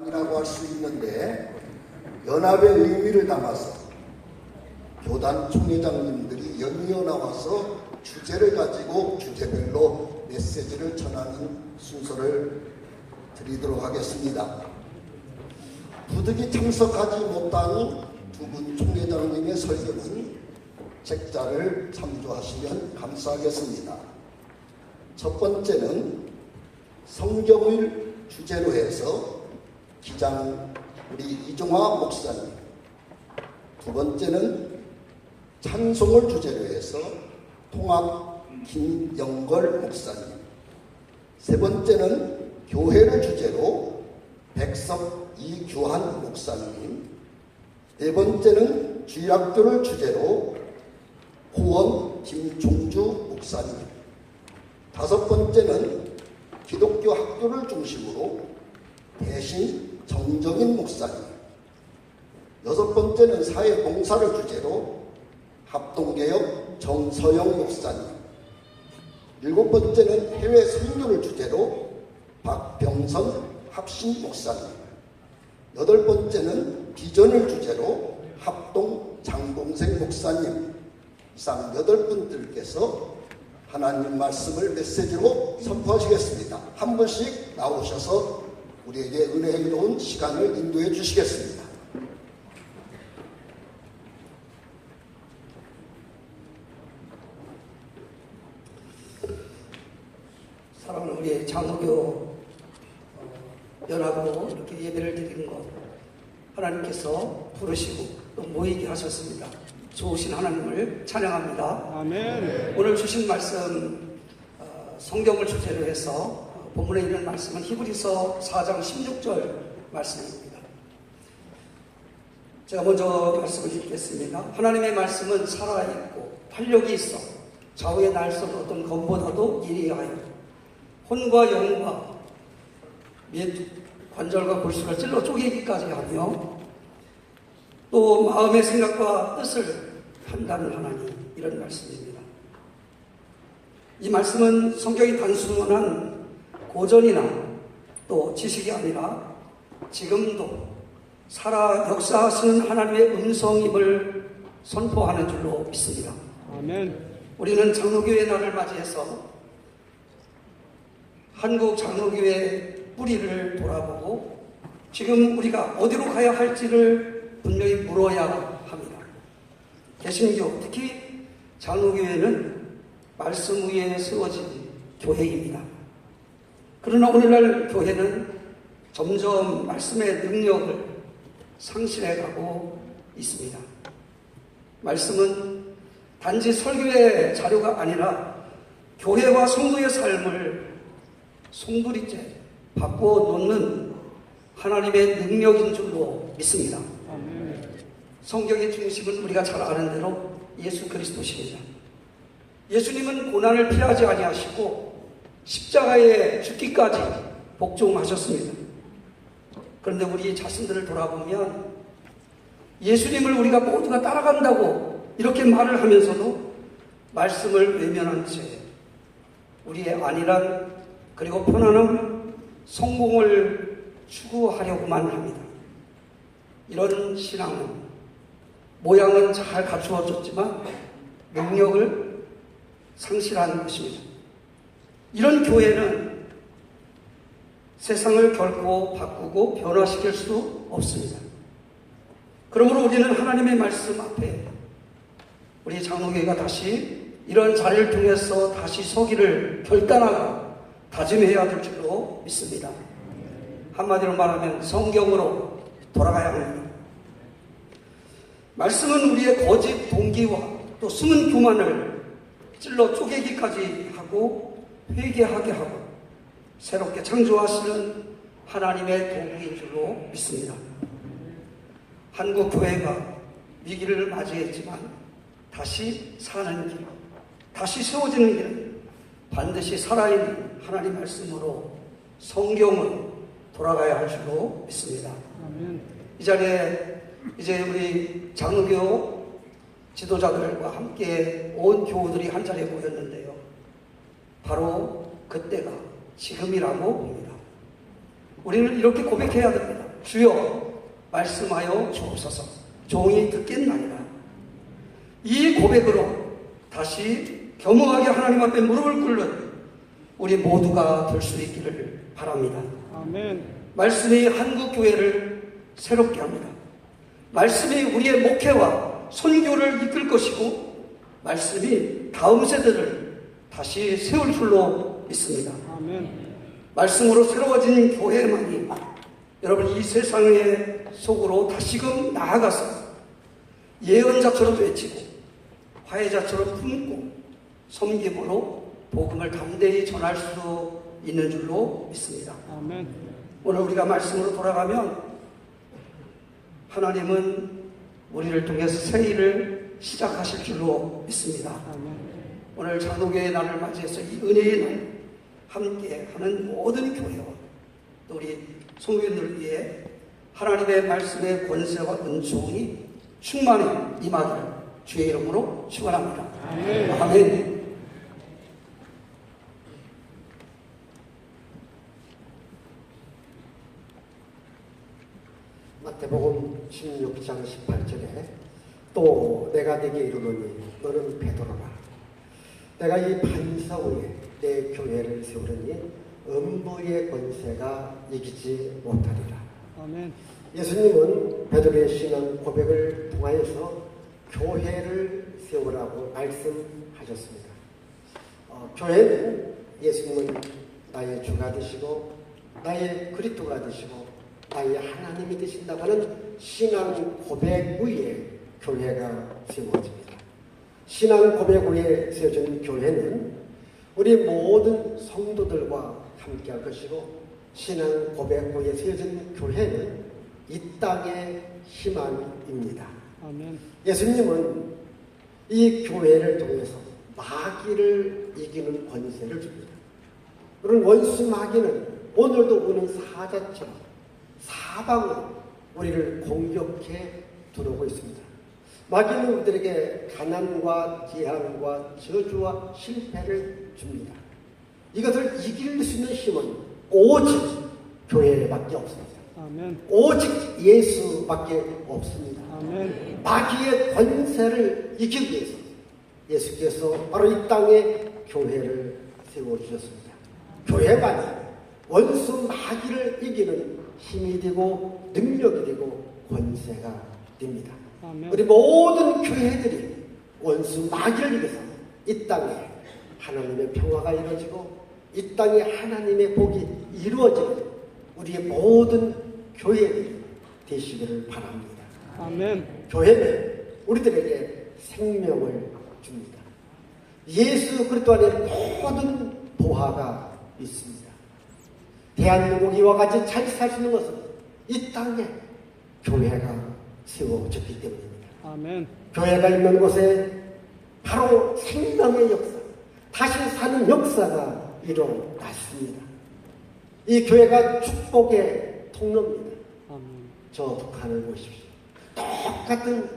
이라고 할 수 있는데 연합의 의미를 담아서 교단 총회장님들이 연이어 나와서 주제를 가지고 주제별로 메시지를 전하는 순서를 드리도록 하겠습니다. 부득이 참석하지 못한 두 분 총회장님의 설교는 책자를 참조하시면 감사하겠습니다. 첫 번째는 성경을 주제로 해서 기장 우리 이종화 목사님, 두 번째는 찬송을 주제로 해서 통합 김영걸 목사님, 세 번째는 교회를 주제로 백석 이규환 목사님, 네 번째는 주일학교를 주제로 고원 김종주 목사님, 다섯 번째는 기독교 학교를 중심으로 대신 정정인 목사님, 여섯 번째는 사회봉사를 주제로 합동개혁 정서영 목사님, 일곱 번째는 해외 선교를 주제로 박병선 합신 목사님, 여덟 번째는 비전을 주제로 합동 장동생 목사님, 이상 여덟 분들께서 하나님 말씀을 메시지로 선포하시겠습니다. 한 분씩 나오셔서 우리에게 은혜로운 시간을 인도해 주시겠습니다. 사랑하는 우리 장로교 연합으로 이렇게 예배를 드리는 것, 하나님께서 부르시고 또 모이게 하셨습니다. 좋으신 하나님을 찬양합니다. 아멘. 오늘 주신 말씀 성경을 주제로 해서 본문에 있는 말씀은 히브리서 4장 16절 말씀입니다. 제가 먼저 말씀을 읽겠습니다. 하나님의 말씀은 살아있고 활력이 있어 좌우의 날선 어떤 검보다도 예리하여 혼과 영과 및 관절과 골수를 찔러 쪼개기까지 하며 또 마음의 생각과 뜻을 판단하나니, 이런 말씀입니다. 이 말씀은 성경이 단순한 고전이나 또 지식이 아니라 지금도 살아 역사하시는 하나님의 음성임을 선포하는 줄로 믿습니다. 아멘. 우리는 장로교회 날을 맞이해서 한국 장로교회 뿌리를 돌아보고 지금 우리가 어디로 가야 할지를 분명히 물어야 합니다. 개신교, 특히 장로교회는 말씀 위에 세워진 교회입니다. 그러나 오늘날 교회는 점점 말씀의 능력을 상실해가고 있습니다. 말씀은 단지 설교의 자료가 아니라 교회와 성도의 삶을 송두리째 바꿔놓는 하나님의 능력인 줄로 믿습니다. 성경의 중심은 우리가 잘 아는 대로 예수 그리스도십니다. 예수님은 고난을 피하지 아니하시고 십자가에 죽기까지 복종하셨습니다. 그런데 우리 자신들을 돌아보면 예수님을 우리가 모두가 따라간다고 이렇게 말을 하면서도 말씀을 외면한 채 우리의 안일한 그리고 편안함, 성공을 추구하려고만 합니다. 이런 신앙은 모양은 잘 갖추어졌지만 능력을 상실한 것입니다. 이런 교회는 세상을 결코 바꾸고 변화시킬 수 없습니다. 그러므로 우리는 하나님의 말씀 앞에 우리 장로교회가 다시 이런 자리를 통해서 다시 서기를 결단하고 다짐해야 될 줄로 믿습니다. 한마디로 말하면 성경으로 돌아가야 합니다. 말씀은 우리의 거짓 동기와 또 숨은 교만을 찔러 쪼개기까지 하고 회개하게 하고 새롭게 창조하시는 하나님의 도구인 줄로 믿습니다. 한국 교회가 위기를 맞이했지만 다시 사는 길, 다시 세워지는 길은 반드시 살아있는 하나님 말씀으로 성경으로 돌아가야 할 줄로 믿습니다. 이 자리에 이제 우리 장로교 지도자들과 함께 온 교우들이 한 자리에 모였는데요. 바로 그때가 지금이라고 봅니다. 우리는 이렇게 고백해야 됩니다. 주여 말씀하여 주옵소서. 종이 듣겠나이다. 이 고백으로 다시 겸허하게 하나님 앞에 무릎을 꿇는 우리 모두가 될 수 있기를 바랍니다. 아멘. 말씀이 한국 교회를 새롭게 합니다. 말씀이 우리의 목회와 선교를 이끌 것이고 말씀이 다음 세대를 다시 세울 줄로 믿습니다. 아멘. 말씀으로 새로워진 교회만이 여러분 이 세상의 속으로 다시금 나아가서 예언자처럼 외치고 화해자처럼 품고 섬김으로 복음을 담대히 전할 수 있는 줄로 믿습니다. 아멘. 오늘 우리가 말씀으로 돌아가면 하나님은 우리를 통해서 새 일을 시작하실 줄로 믿습니다. 아멘. 오늘 장로교의 날을 맞이해서 이 은혜의 날 함께 하는 모든 교회와 또 우리 성도님들 위해 하나님의 말씀의 권세와 은총이 충만히 임하기를 주의 이름으로 축원합니다. 아멘. 아멘. 마태복음 16장 18절에 또 내가 네게 이르노니 너는 베드로라. 내가 이 반석 위에 내 교회를 세우려니 음부의 권세가 이기지 못하리라. 아멘. 예수님은 베드로의 신앙 고백을 통하여서 교회를 세우라고 말씀하셨습니다. 교회는 예수님은 나의 주가 되시고 나의 그리스도가 되시고 나의 하나님이 되신다고 하는 신앙 고백 위에 교회가 세워집니다. 신앙 고백 위에 세워진 교회는 우리 모든 성도들과 함께할 것이고 신앙 고백 위에 세워진 교회는 이 땅의 희망입니다. 아멘. 예수님은 이 교회를 통해서 마귀를 이기는 권세를 줍니다. 그런 원수 마귀는 오늘도 우는 사자처럼 사방으로 우리를 공격해 들어오고 있습니다. 마귀는 우리들에게 가난과 재앙과 저주와 실패를 줍니다. 이것을 이길 수 있는 힘은 오직 교회밖에 없습니다. 아멘. 오직 예수밖에 없습니다. 아멘. 마귀의 권세를 이기기 위해서 예수께서 바로 이 땅에 교회를 세워주셨습니다. 교회만이 원수 마귀를 이기는 힘이 되고 능력이 되고 권세가 됩니다. 아멘. 우리 모든 교회들이 원수 마귀를 이겨서 이 땅에 하나님의 평화가 이루어지고 이 땅에 하나님의 복이 이루어지는 우리의 모든 교회들이 되시기를 바랍니다. 아멘. 교회는 우리들에게 생명을 줍니다. 예수 그리스도 안에 모든 보화가 있습니다. 대한민국이 이와 같이 잘 살 수 있는 것은 이 땅에 교회가 세워졌기 때문입니다. 아멘. 교회가 있는 곳에 바로 생명의 역사, 다시 사는 역사가 일어났습니다. 이 교회가 축복의 통로입니다. 아멘. 저 북한을 보십시오. 똑같은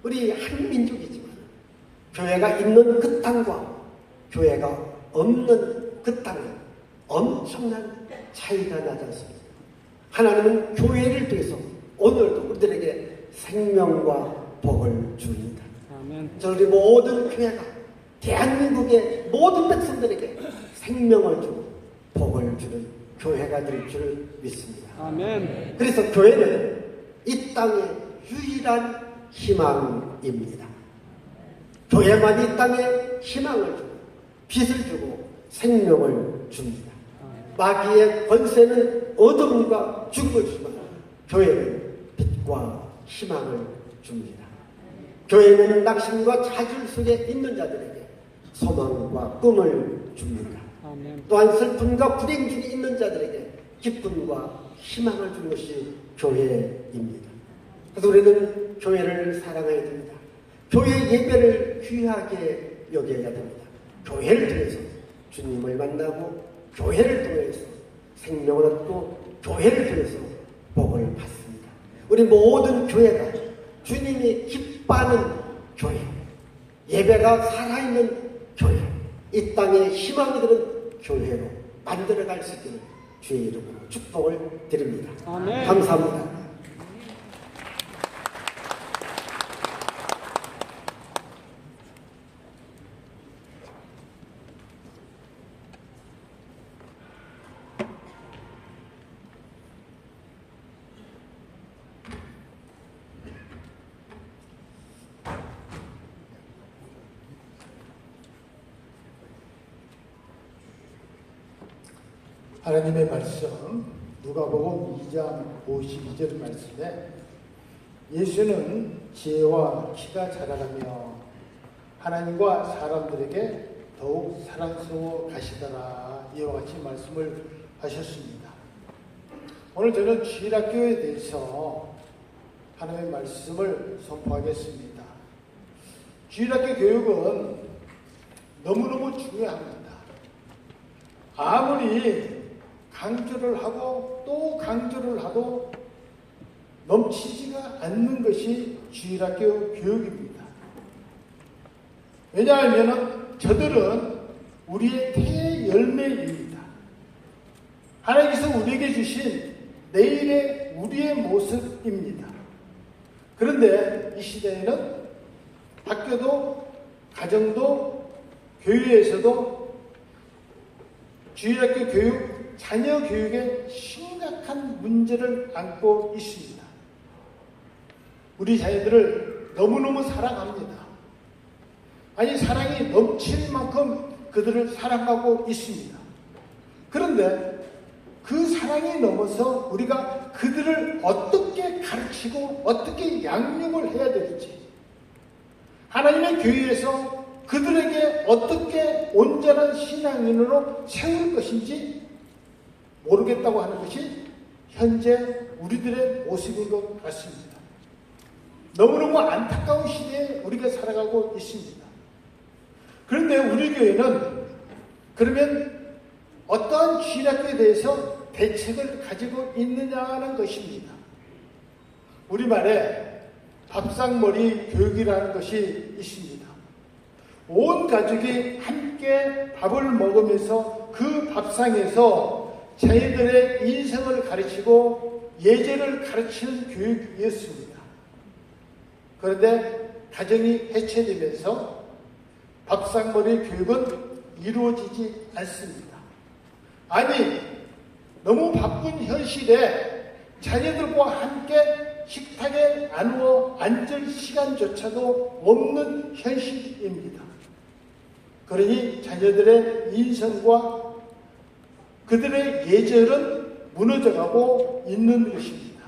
우리 한민족이지만 교회가 있는 그 땅과 교회가 없는 그 땅은 엄청난 차이가 나지 않습니다. 하나님은 교회를 통해서 오늘도 우리들에게 생명과 복을 줍니다. 아멘. 우리 모든 교회가 대한민국의 모든 백성들에게 생명을 주고 복을 주는 교회가 될 줄 믿습니다. 아멘. 그래서 교회는 이 땅의 유일한 희망입니다. 교회만 이 땅에 희망을 주고 빛을 주고 생명을 줍니다. 마귀의 권세는 어둠과 죽음을 주지만 교회는 빛과 희망을 줍니다. 교회는 낙심과 좌절 속에 있는 자들에게 소망과 꿈을 줍니다. 아멘. 또한 슬픔과 불행 중에 있는 자들에게 기쁨과 희망을 주는 것이 교회입니다. 그래서 우리는 교회를 사랑해야 됩니다. 교회 예배를 귀하게 여겨야 됩니다. 교회를 통해서 주님을 만나고 교회를 통해서 생명을 얻고 교회를 통해서 복을 받습니다. 우리 모든 교회가 주님이 기뻐하는 교회, 예배가 살아있는 교회, 이 땅에 희망이 되는 교회로 만들어갈 수 있기를 주의 이름으로 축복을 드립니다. 아멘. 감사합니다. 하나님의 말씀 누가복음 2장 52절 말씀에 예수는 지혜와 키가 자라가며 하나님과 사람들에게 더욱 사랑스러워 가시더라 이와 같이 말씀을 하셨습니다. 오늘 저는 주일학교에 대해서 하나님의 말씀을 선포하겠습니다. 주일학교 교육은 너무너무 중요합니다. 아무리 강조를 하고 또 강조를 하도 넘치지가 않는 것이 주일학교 교육입니다. 왜냐하면 저들은 우리의 태의 열매입니다. 하나님께서 우리에게 주신 내일의 우리의 모습입니다. 그런데 이 시대에는 학교도 가정도 교회에서도 주일학교 교육, 자녀 교육에 심각한 문제를 안고 있습니다. 우리 자녀들을 너무너무 사랑합니다. 아니, 사랑이 넘칠 만큼 그들을 사랑하고 있습니다. 그런데 그 사랑이 넘어서 우리가 그들을 어떻게 가르치고 어떻게 양육을 해야 될지, 하나님의 교회에서 그들에게 어떻게 온전한 신앙인으로 세울 것인지 모르겠다고 하는 것이 현재 우리들의 모습인 것 같습니다. 너무너무 안타까운 시대에 우리가 살아가고 있습니다. 그런데 우리 교회는 그러면 어떠한 주일학교에 대해서 대책을 가지고 있느냐는 것입니다. 우리말에 밥상머리 교육이라는 것이 있습니다. 온 가족이 함께 밥을 먹으면서 그 밥상에서 자기들의 인생을 가르치고 예절을 가르치는 교육이었습니다. 그런데 가정이 해체되면서 밥상머리 교육은 이루어지지 않습니다. 아니, 너무 바쁜 현실에 자녀들과 함께 식탁에 나누어 앉을 시간조차도 없는 현실입니다. 그러니 자녀들의 인성과 그들의 예절은 무너져가고 있는 것입니다.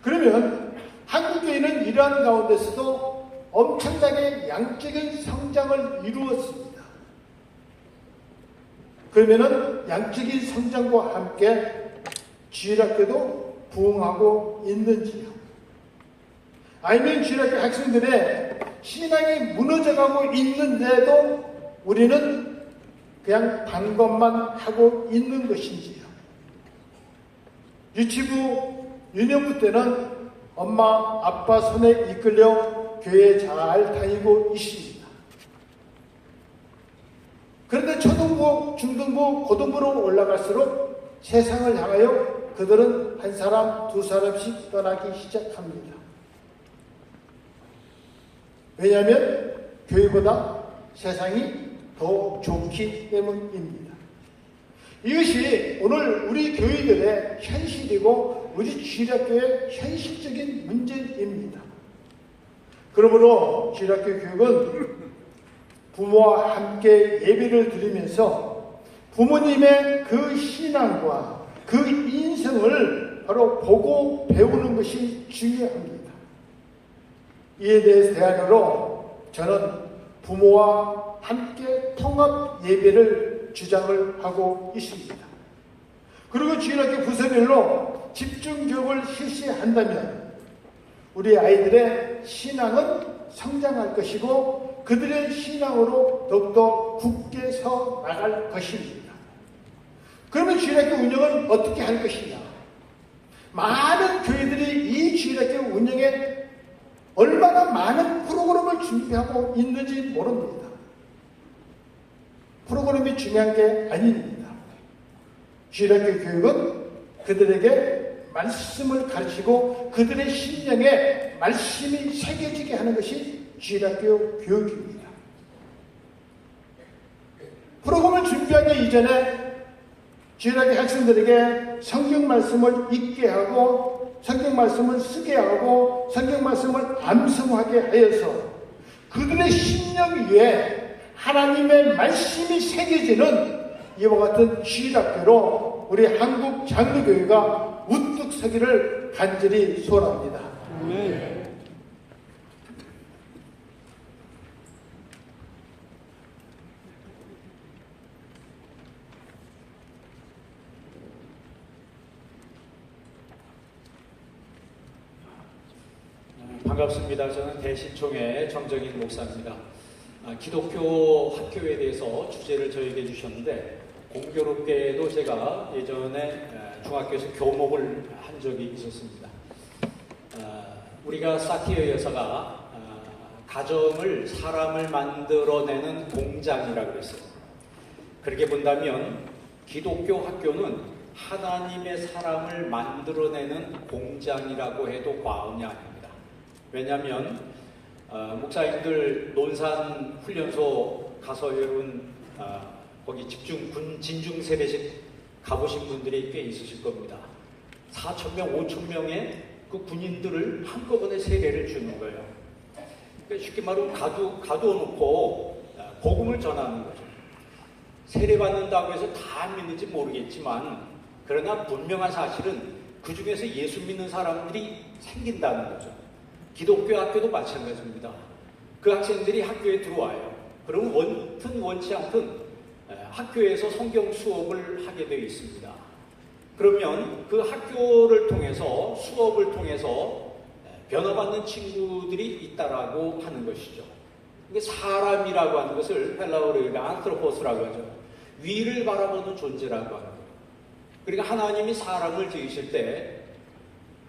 그러면 한국교회는 이러한 가운데서도 엄청나게 양적인 성장을 이루었습니다. 그러면은 양적인 성장과 함께 주일학교도 부흥하고 있는지요? 아니면 주일학교 학생들의 신앙이 무너져가고 있는데도 우리는 그냥 방법만 하고 있는 것인지요? 유치부, 유년부 때는 엄마, 아빠 손에 이끌려 교회에 잘 다니고 있습니다. 그런데 초등부, 중등부, 고등부로 올라갈수록 세상을 향하여 그들은 한 사람, 두 사람씩 떠나기 시작합니다. 왜냐하면 교회보다 세상이 더 좋기 때문입니다. 이것이 오늘 우리 교회들의 현실이고 우리 주일학교의 현실적인 문제입니다. 그러므로 주일학교 교육은 부모와 함께 예배를 드리면서 부모님의 그 신앙과 그 인성을 바로 보고 배우는 것이 중요합니다. 이에 대해서 대안으로 저는 부모와 함께 통합 예배를 주장을 하고 있습니다. 그리고 주일학교 부서별로 집중교육을 실시한다면 우리 아이들의 신앙은 성장할 것이고 그들의 신앙으로 더욱더 굳게 서 나갈 것입니다. 그러면 주일학교 운영은 어떻게 할 것이냐? 많은 교회들이 이 주일학교 운영에 얼마나 많은 프로그램을 준비하고 있는지 모릅니다. 프로그램이 중요한 게 아닙니다. 주일학교 교육은 그들에게 말씀을 가르치고 그들의 심령에 말씀이 새겨지게 하는 것이 주일학교 교육입니다. 프로그램을 준비하기 이전에 주일학교 학생들에게 성경 말씀을 읽게 하고 성경 말씀을 쓰게 하고 성경 말씀을 암송하게 하여서 그들의 심령 위에 하나님의 말씀이 새겨지는 이와 같은 주일학교로 우리 한국 장로교회가 우뚝 서기를 간절히 소원합니다. 아멘. 반갑습니다. 저는 대신총회 정정인 목사입니다. 기독교 학교에 대해서 주제를 저에게 주셨는데 공교롭게도 제가 예전에 중학교에서 교목을 한 적이 있었습니다. 우리가 사티어 여사가 가정을 사람을 만들어내는 공장이라고 했어요. 그렇게 본다면 기독교 학교는 하나님의 사람을 만들어내는 공장이라고 해도 과언이 아닙니다. 왜냐하면 목사님들 논산 훈련소 가서 여러분 거기 군 진중 세대식 가보신 분들이 꽤 있으실 겁니다. 4,000명, 5,000명의 그 군인들을 한꺼번에 세례를 주는 거예요. 그러니까 쉽게 말하면 가두어놓고 복음을 전하는 거죠. 세례받는다고 해서 다 믿는지 모르겠지만 그러나 분명한 사실은 그 중에서 예수 믿는 사람들이 생긴다는 거죠. 기독교 학교도 마찬가지입니다. 그 학생들이 학교에 들어와요. 그러면 원튼 원치 않든 학교에서 성경 수업을 하게 되어 있습니다. 그러면 그 학교를 통해서 수업을 통해서 변화받는 친구들이 있다라고 하는 것이죠. 이게 사람이라고 하는 것을 헬라어로 안트로포스라고 하죠. 위를 바라보는 존재라고 하는 거예요. 그러니까 하나님이 사람을 지으실 때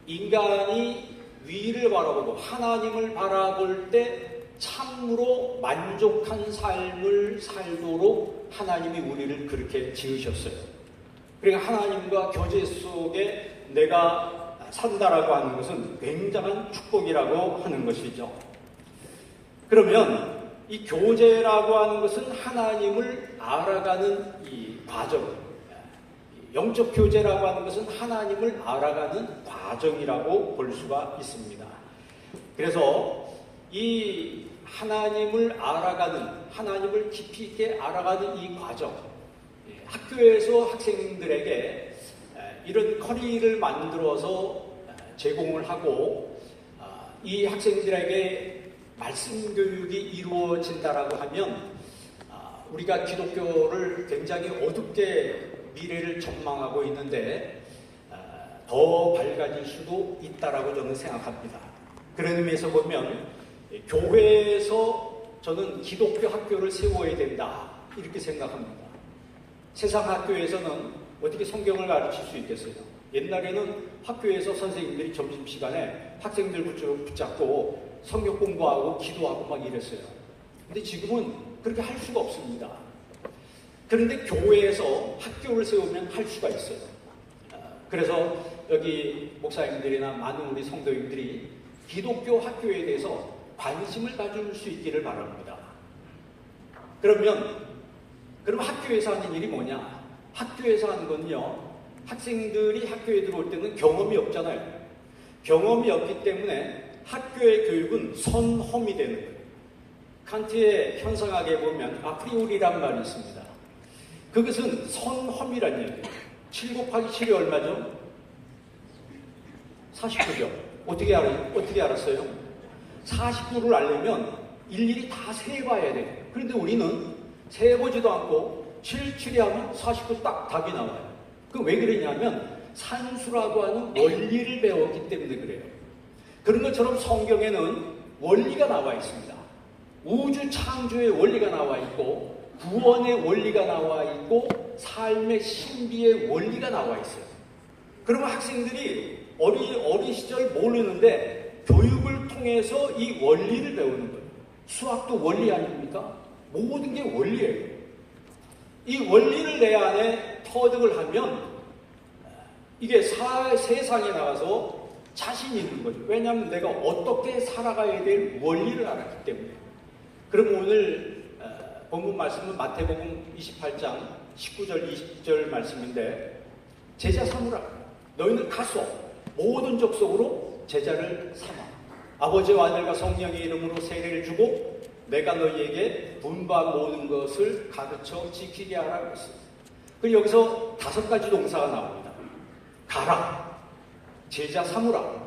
인간이 위를 바라보고 하나님을 바라볼 때 참으로 만족한 삶을 살도록 하나님이 우리를 그렇게 지으셨어요. 그러니까 하나님과 교제 속에 내가 산다라고 하는 것은 굉장한 축복이라고 하는 것이죠. 그러면 이 교제라고 하는 것은 하나님을 알아가는 이 과정, 영적 교제라고 하는 것은 하나님을 알아가는 과정이라고 볼 수가 있습니다. 그래서 이 하나님을 알아가는, 하나님을 깊이 있게 알아가는 이 과정, 학교에서 학생들에게 이런 커리를 만들어서 제공을 하고 이 학생들에게 말씀 교육이 이루어진다라고 하면 우리가 기독교를 굉장히 어둡게 미래를 전망하고 있는데 더 밝아질 수도 있다라고 저는 생각합니다. 그런 의미에서 보면 교회에서 저는 기독교 학교를 세워야 된다 이렇게 생각합니다. 세상 학교에서는 어떻게 성경을 가르칠 수 있겠어요? 옛날에는 학교에서 선생님들이 점심시간에 학생들 붙잡고 성경 공부하고 기도하고 막 이랬어요. 근데 지금은 그렇게 할 수가 없습니다. 그런데 교회에서 학교를 세우면 할 수가 있어요. 그래서 여기 목사님들이나 많은 우리 성도님들이 기독교 학교에 대해서 관심을 가질 수 있기를 바랍니다. 그럼 학교에서 하는 일이 뭐냐? 학교에서 하는 건요, 학생들이 학교에 들어올 때는 경험이 없잖아요. 경험이 없기 때문에 학교의 교육은 선험이 되는 거예요. 칸트의 현상학에 보면 아프리오리란 말이 있습니다. 그것은 선험이란 얘기예요. 7 곱하기 7이 얼마죠? 49죠. 어떻게 알았어요? 49를 알려면 일일이 다 세봐야 돼요. 그런데 우리는 세보지도 않고 7, 7이 하면 49 딱 답이 나와요. 그 왜 그러냐면 산수라고 하는 원리를 배웠기 때문에 그래요. 그런 것처럼 성경에는 원리가 나와 있습니다. 우주 창조의 원리가 나와 있고 구원의 원리가 나와 있고 삶의 신비의 원리가 나와 있어요. 그러면 학생들이 어린 시절 모르는데 교육을 통해서 이 원리를 배우는 거예요. 수학도 원리 아닙니까? 모든 게 원리예요. 이 원리를 내 안에 터득을 하면 이게 세상에 나가서 자신 있는 거죠. 왜냐하면 내가 어떻게 살아가야 될 원리를 알았기 때문에. 그럼 오늘 본문 말씀은 마태복음 28장 19절 20절 말씀인데, 제자 삼으라. 너희는 가서 모든 족속으로 제자를 삼아 아버지와 아들과 성령의 이름으로 세례를 주고 내가 너희에게 분부한 모든 것을 가르쳐 지키게 하라고 했어요. 그리고 여기서 5가지 동사가 나옵니다. 가라, 제자 삼으라,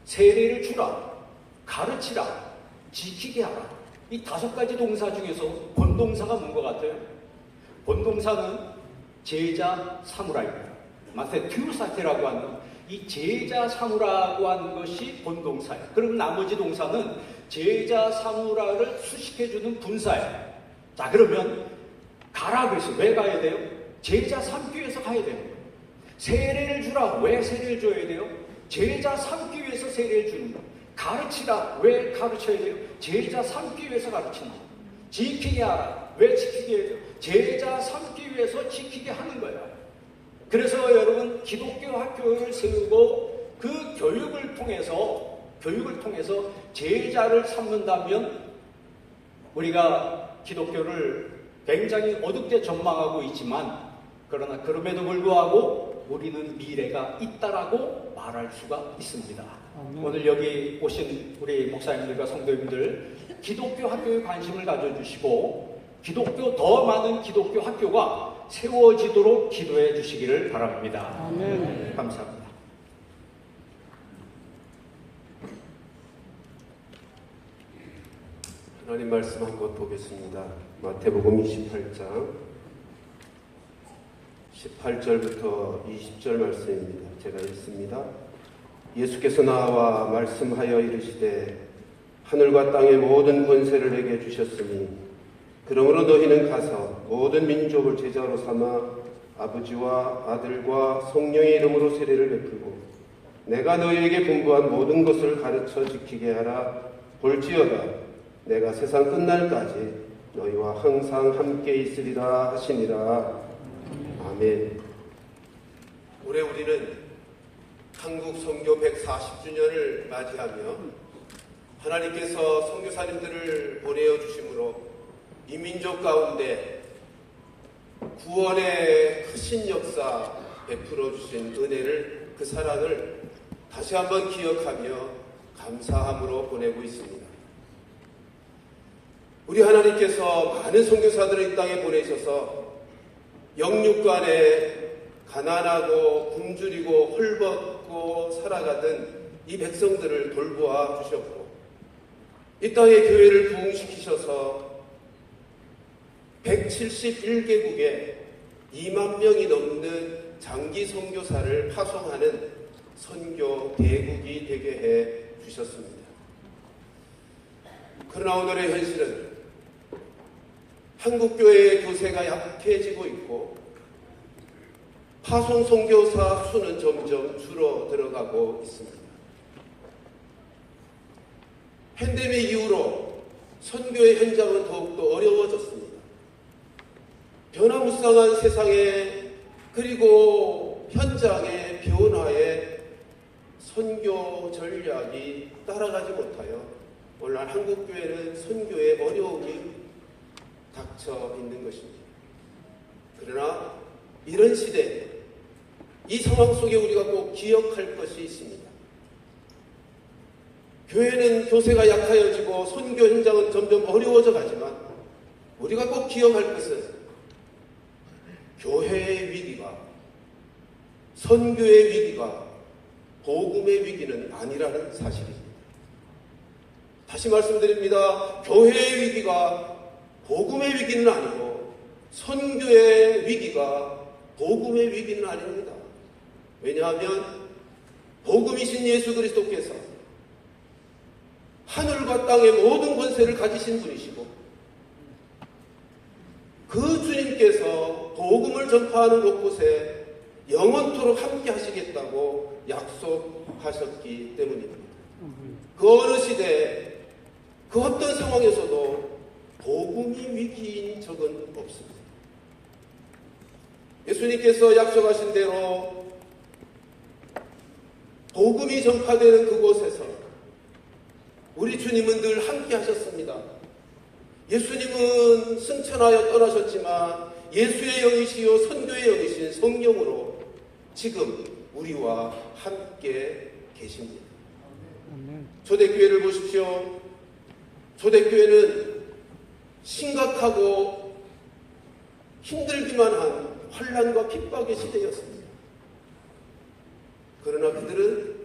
세례를 주라, 가르치라, 지키게 하라. 이 5가지 동사 중에서 본동사가 뭔 것 같아요? 본동사는 제자 삼으라입니다. 마테튜사테라고 하는 이 제자 삼으라고 하는 것이 본동사예요. 그럼 나머지 동사는 제자 삼으라를 수식해주는 분사예요. 자, 그러면 가라고 해서 왜 가야 돼요? 제자 삼기 위해서 가야 돼요. 세례를 주라. 왜 세례를 줘야 돼요? 제자 삼기 위해서 세례를 주는 거예요. 가르치라. 왜 가르쳐야 돼요? 제자 삼기 위해서 가르치는 거예요. 지키게 하라. 왜 지키게 해야 돼요? 제자 삼기 위해서 지키게 하는 거예요. 그래서 여러분, 기독교 학교를 세우고 그 교육을 통해서 제자를 삼는다면 우리가 기독교를 굉장히 어둡게 전망하고 있지만, 그러나 그럼에도 불구하고 우리는 미래가 있다라고 말할 수가 있습니다. 오늘 여기 오신 우리 목사님들과 성도님들, 기독교 학교에 관심을 가져주시고 기독교, 더 많은 기독교 학교가 세워지도록 기도해 주시기를 바랍니다. 아멘. 감사합니다. 하나님 말씀 한 것 보겠습니다. 마태복음 28장 18절부터 20절 말씀입니다. 제가 읽습니다. 예수께서 나와 말씀하여 이르시되 하늘과 땅의 모든 권세를 내게 주셨으니 그러므로 너희는 가서 모든 민족을 제자로 삼아 아버지와 아들과 성령의 이름으로 세례를 베풀고 내가 너희에게 분부한 모든 것을 가르쳐 지키게 하라. 볼지어다 내가 세상 끝날까지 너희와 항상 함께 있으리라 하시니라. 아멘. 올해 우리는 한국 선교 140주년을 맞이하며 하나님께서 선교사님들을 보내어 주심으로 이 민족 가운데 구원의 크신 역사 베풀어 주신 은혜를, 그 사랑을 다시 한번 기억하며 감사함으로 보내고 있습니다. 우리 하나님께서 많은 선교사들을 이 땅에 보내셔서 영육간에 가난하고 굶주리고 헐벗고 살아가던 이 백성들을 돌보아 주셨고, 이 땅의 교회를 부흥시키셔서 171개국에 2만 명이 넘는 장기 선교사를 파송하는 선교 대국이 되게 해 주셨습니다. 그러나 오늘의 현실은 한국교회의 교세가 약해지고 있고 파송 선교사 수는 점점 줄어들어가고 있습니다. 팬데믹 이후로 선교의 현장은 더욱더 어려워졌습니다. 변화무쌍한 세상에, 그리고 현장의 변화에 선교 전략이 따라가지 못하여 오늘날 한국교회는 선교에 어려움이 닥쳐 있는 것입니다. 그러나 이런 시대, 이 상황 속에 우리가 꼭 기억할 것이 있습니다. 교회는 교세가 약하여지고 선교 현장은 점점 어려워져 가지만 우리가 꼭 기억할 것은 교회의 위기가, 선교의 위기가 복음의 위기는 아니라는 사실입니다. 다시 말씀드립니다. 교회의 위기가 복음의 위기는 아니고 선교의 위기가 복음의 위기는 아닙니다. 왜냐하면 복음이신 예수 그리스도께서 하늘과 땅의 모든 권세를 가지신 분이시고 그 주님께서 복음을 전파하는 곳곳에 영원토록 함께 하시겠다고 약속하셨기 때문입니다. 그 어느 시대, 그 어떤 상황에서도 복음이 위기인 적은 없습니다. 예수님께서 약속하신 대로 복음이 전파되는 그곳에서 우리 주님은 늘 함께 하셨습니다. 예수님은 승천하여 떠나셨지만 예수의 영이시요 선교의 영이신 성령으로 지금 우리와 함께 계십니다. 초대교회를 보십시오. 초대교회는 심각하고 힘들기만 한 환난과 핍박의 시대였습니다. 그러나 그들은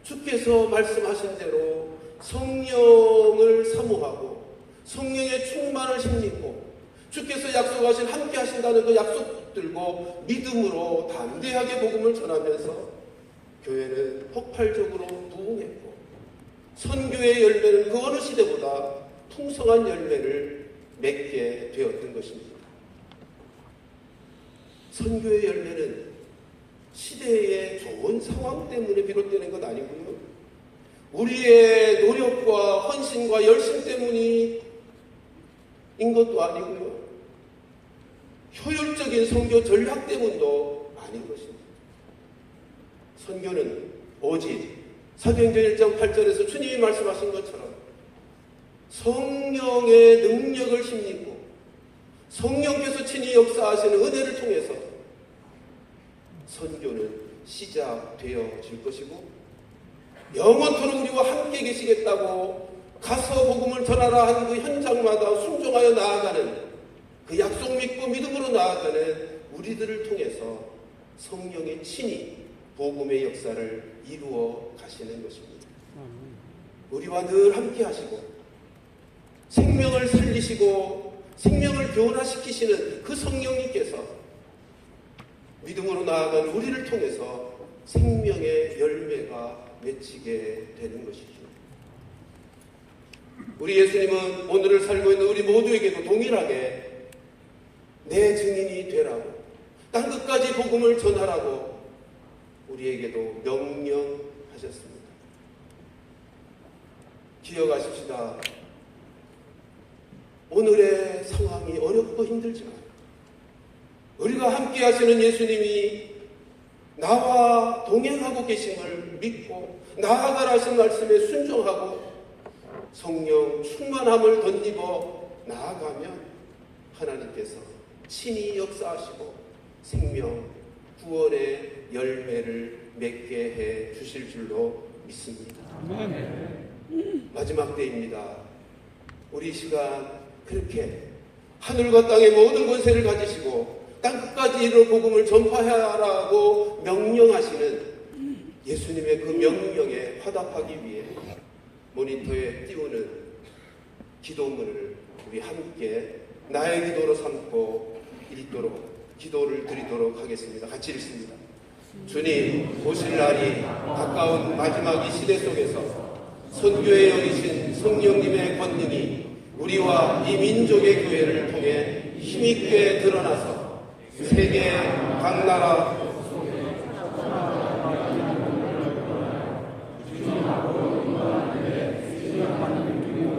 주께서 말씀하신 대로 성령을 사모하고 성령의 충만을 힘입고 주께서 약속하신 함께 하신다는 그 약속 붙들고 믿음으로 담대하게 복음을 전하면서 교회는 폭발적으로 부흥했고 선교의 열매는 그 어느 시대보다 풍성한 열매를 맺게 되었던 것입니다. 선교의 열매는 시대의 좋은 상황 때문에 비롯되는 것 아니고요. 우리의 노력과 헌신과 열심 때문인 것도 아니고요. 효율적인 선교 전략 때문도 아닌 것입니다. 선교는 오직 사도행전 1장 8절에서 주님이 말씀하신 것처럼 성령의 능력을 힘입고 성령께서 친히 역사하시는 은혜를 통해서 선교는 시작되어질 것이고 영원토록 우리와 함께 계시겠다고 가서 복음을 전하라 하는 그 현장마다 순종하여 나아가는 그 약속 믿고 믿음으로 나아가는 우리들을 통해서 성령의 친히 복음의 역사를 이루어 가시는 것입니다. 우리와 늘 함께 하시고 생명을 살리시고 생명을 변화시키시는 그 성령님께서 믿음으로 나아간 우리를 통해서 생명의 열매가 맺히게 되는 것이죠. 우리 예수님은 오늘을 살고 있는 우리 모두에게도 동일하게 내 증인이 되라고 땅끝까지 복음을 전하라고 우리에게도 명령하셨습니다. 기억하십시다. 오늘의 상황이 어렵고 힘들지만 우리가 함께 하시는 예수님이 나와 동행하고 계심을 믿고 나아가라 하신 말씀에 순종하고 성령 충만함을 덧입어 나아가면 하나님께서 친히 역사하시고 생명 구원의 열매를 맺게 해 주실 줄로 믿습니다. 마지막 때입니다. 우리 시간 그렇게 하늘과 땅의 모든 권세를 가지시고 땅끝까지 이르러 복음을 전파하라고 명령하시는 예수님의 그 명령에 화답하기 위해 모니터에 띄우는 기도문을 우리 함께 나의 기도로 삼고 읽도록 기도를 드리도록 하겠습니다. 같이 읽습니다. 주님 오실 날이 가까운 마지막 이 시대 속에서 선교의 영이신 성령님의 권능이 우리와 이 민족의 교회를 통해 힘있게 드러나서 세계 각 나라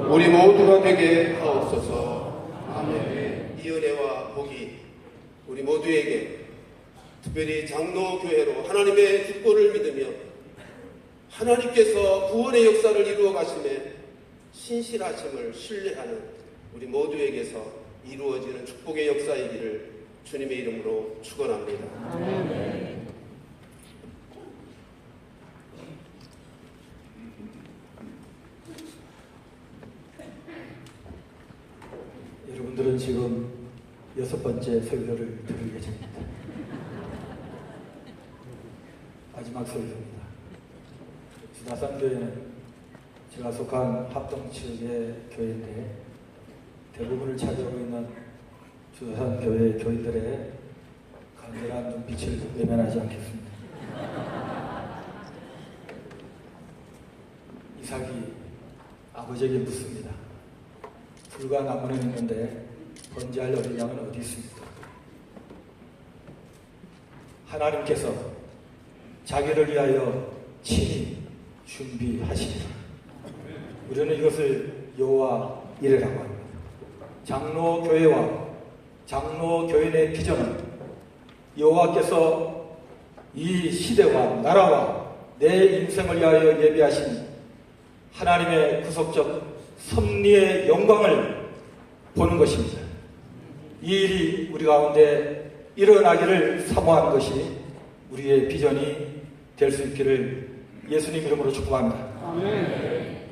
우리 모두가 되게 하옵소서. 아멘. 이 은혜와 복이 우리 모두에게 특별히 장로교회로 하나님의 축복을 믿으며 하나님께서 구원의 역사를 이루어 가심에 신실하심을 신뢰하는 우리 모두에게서 이루어지는 축복의 역사이기를 주님의 이름으로 축원합니다. 아멘. 여러분들은 지금 6번째 설교를 들을 예정입니다. 마지막 설교입니다. 주다산교회는 제가 속한 합동 측의 교회인데 대부분을 차지하고 있는 주다산교회 교인들의 간절한 눈빛을 외면하지 않겠습니다. 이삭이 아버지에게 묻습니다. 불과 나무는 있는데 번제할 어린 양은 어디 있습니까? 하나님께서 자기를 위하여 친히 준비하시리라. 우리는 이것을 여호와 이레라고 합니다. 장로교회와 장로교인의 비전은 여호와께서 이 시대와 나라와 내 인생을 위하여 예비하신 하나님의 구속적 섭리의 영광을 보는 것입니다. 이 일이 우리 가운데 일어나기를 사모하는 것이 우리의 비전이 될 수 있기를 예수님 이름으로 축복합니다. 아멘.